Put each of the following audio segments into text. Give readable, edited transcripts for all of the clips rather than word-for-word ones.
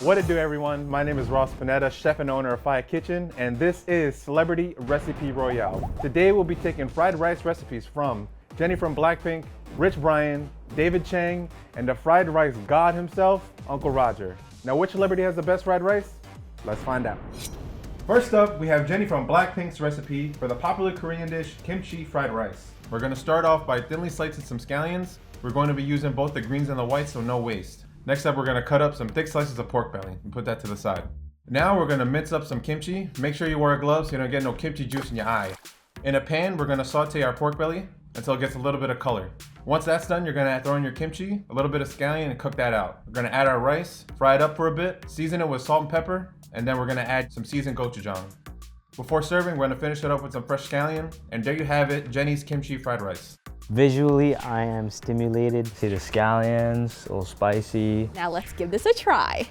What it do, everyone? My name is Ross Panetta, chef and owner of Fire Kitchen, and this is Celebrity Recipe Royale. Today we'll be taking fried rice recipes from Jennie from Blackpink, Rich Brian, David Chang, and the fried rice god himself, Uncle Roger. Now, which celebrity has the best fried rice? Let's find out. First up, we have Jennie from Blackpink's recipe for the popular Korean dish, kimchi fried rice. We're gonna start off by thinly slicing some scallions. We're going to be using both the greens and the whites, so no waste. Next up, we're gonna cut up some thick slices of pork belly and put that to the side. Now we're gonna mince up some kimchi. Make sure you wear gloves so you don't get no kimchi juice in your eye. In a pan, we're gonna saute our pork belly until it gets a little bit of color. Once that's done, you're gonna throw in your kimchi, a little bit of scallion, and cook that out. We're gonna add our rice, fry it up for a bit, season it with salt and pepper, and then we're gonna add some seasoned gochujang. Before serving, we're gonna finish it up with some fresh scallion, and there you have it, Jennie's kimchi fried rice. Visually, I am stimulated. See the scallions, a little spicy. Now let's give this a try.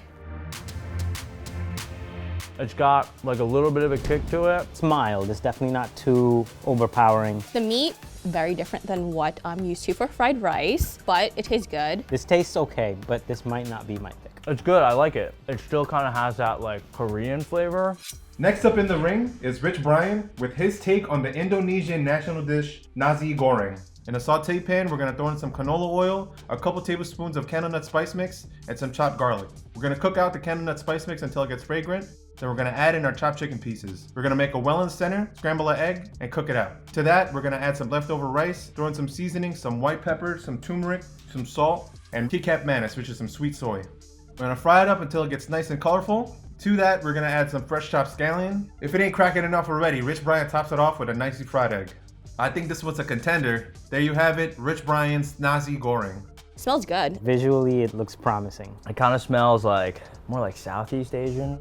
It's got like a little bit of a kick to it. It's mild, it's definitely not too overpowering. The meat, very different than what I'm used to for fried rice, but it tastes good. This tastes okay, but this might not be my pick. It's good, I like it. It still kind of has that like Korean flavor. Next up in the ring is Rich Brian with his take on the Indonesian national dish, nasi goreng. In a saute pan, we're gonna throw in some canola oil, a couple tablespoons of candle nut spice mix, and some chopped garlic. We're gonna cook out the candle nut spice mix until it gets fragrant. Then we're gonna add in our chopped chicken pieces. We're gonna make a well in center, scramble an egg, and cook it out. To that, we're gonna add some leftover rice, throw in some seasoning, some white pepper, some turmeric, some salt, and kikap manis, which is some sweet soy. We're gonna fry it up until it gets nice and colorful. To that, we're gonna add some fresh chopped scallion. If it ain't cracking enough already, Rich Brian tops it off with a nicely fried egg. I think this was a contender. There you have it, Rich Brian's nasi goreng. Smells good. Visually, it looks promising. It kind of smells like, more like Southeast Asian.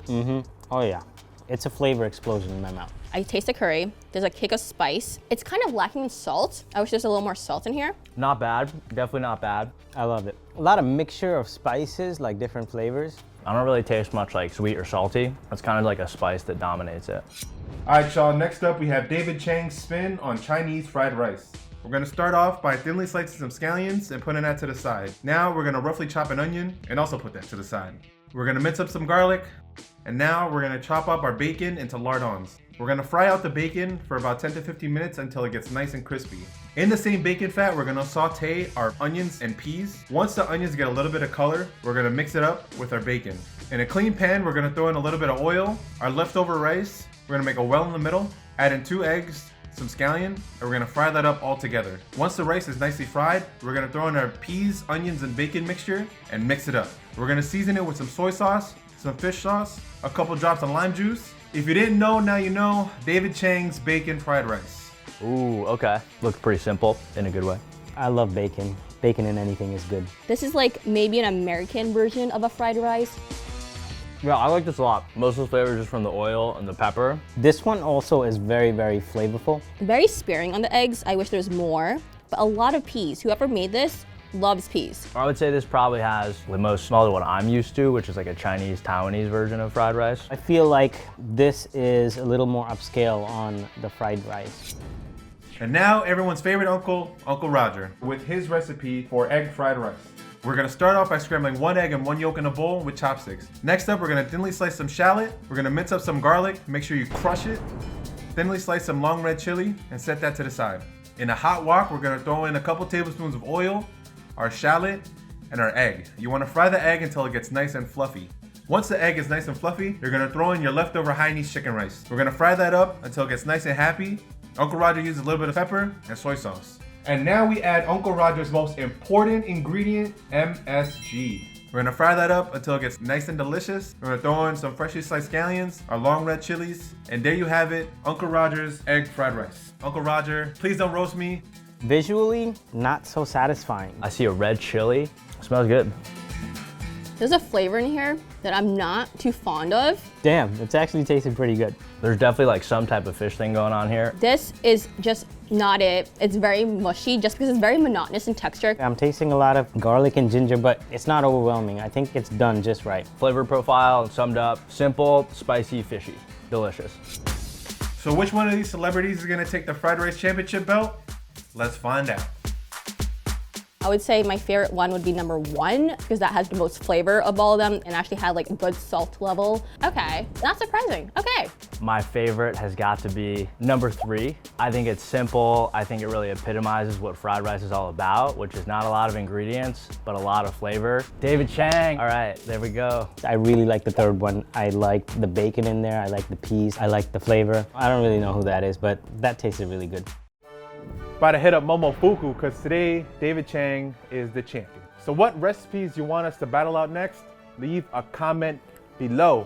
Oh yeah, it's a flavor explosion in my mouth. I taste the curry. There's a kick of spice. It's kind of lacking in salt. I wish there's a little more salt in here. Not bad, definitely not bad. I love it. A lot of mixture of spices, like different flavors. I don't really taste much like sweet or salty. It's kind of like a spice that dominates it. All right, y'all, next up we have David Chang's spin on Chinese fried rice. We're gonna start off by thinly slicing some scallions and putting that to the side. Now we're gonna roughly chop an onion and also put that to the side. We're gonna mince up some garlic, and now we're gonna chop up our bacon into lardons. We're gonna fry out the bacon for about 10 to 15 minutes until it gets nice and crispy. In the same bacon fat, we're gonna saute our onions and peas. Once the onions get a little bit of color, we're gonna mix it up with our bacon. In a clean pan, we're gonna throw in a little bit of oil, our leftover rice. We're gonna make a well in the middle, add in 2 eggs, some scallion, and we're gonna fry that up all together. Once the rice is nicely fried, we're gonna throw in our peas, onions, and bacon mixture and mix it up. We're gonna season it with some soy sauce, some fish sauce, a couple drops of lime juice. If you didn't know, now you know, David Chang's bacon fried rice. Ooh, okay. Looks pretty simple in a good way. I love bacon. Bacon in anything is good. This is like maybe an American version of a fried rice. Yeah, I like this a lot. Most of the flavor is just from the oil and the pepper. This one also is very, very flavorful. Very sparing on the eggs. I wish there's more, but a lot of peas. Whoever made this loves peas. I would say this probably has the most similar to what I'm used to, which is like a Chinese, Taiwanese version of fried rice. I feel like this is a little more upscale on the fried rice. And now everyone's favorite uncle, Uncle Roger, with his recipe for egg fried rice. We're gonna start off by scrambling 1 egg and 1 yolk in a bowl with chopsticks. Next up, we're gonna thinly slice some shallot. We're gonna mince up some garlic, make sure you crush it. Thinly slice some long red chili and set that to the side. In a hot wok, we're gonna throw in a couple tablespoons of oil, our shallot, and our egg. You wanna fry the egg until it gets nice and fluffy. Once the egg is nice and fluffy, you're gonna throw in your leftover Hainanese chicken rice. We're gonna fry that up until it gets nice and happy. Uncle Roger uses a little bit of pepper and soy sauce. And now we add Uncle Roger's most important ingredient, MSG. We're gonna fry that up until it gets nice and delicious. We're gonna throw in some freshly sliced scallions, our long red chilies, and there you have it, Uncle Roger's egg fried rice. Uncle Roger, please don't roast me. Visually, not so satisfying. I see a red chili. It smells good. There's a flavor in here that I'm not too fond of. Damn, it's actually tasting pretty good. There's definitely like some type of fish thing going on here. This is just not it. It's very mushy just because it's very monotonous in texture. I'm tasting a lot of garlic and ginger, but it's not overwhelming. I think it's done just right. Flavor profile summed up, simple, spicy, fishy, delicious. So which one of these celebrities is gonna take the fried rice championship belt? Let's find out. I would say my favorite one would be number 1 because that has the most flavor of all of them and actually had like a good salt level. Okay, not surprising. Okay. My favorite has got to be number 3. I think it's simple. I think it really epitomizes what fried rice is all about, which is not a lot of ingredients, but a lot of flavor. David Chang. All right, there we go. I really like the third one. I like the bacon in there. I like the peas. I like the flavor. I don't really know who that is, but that tasted really good. About to hit up Momofuku because today David Chang is the champion. So what recipes you want us to battle out next? Leave a comment below.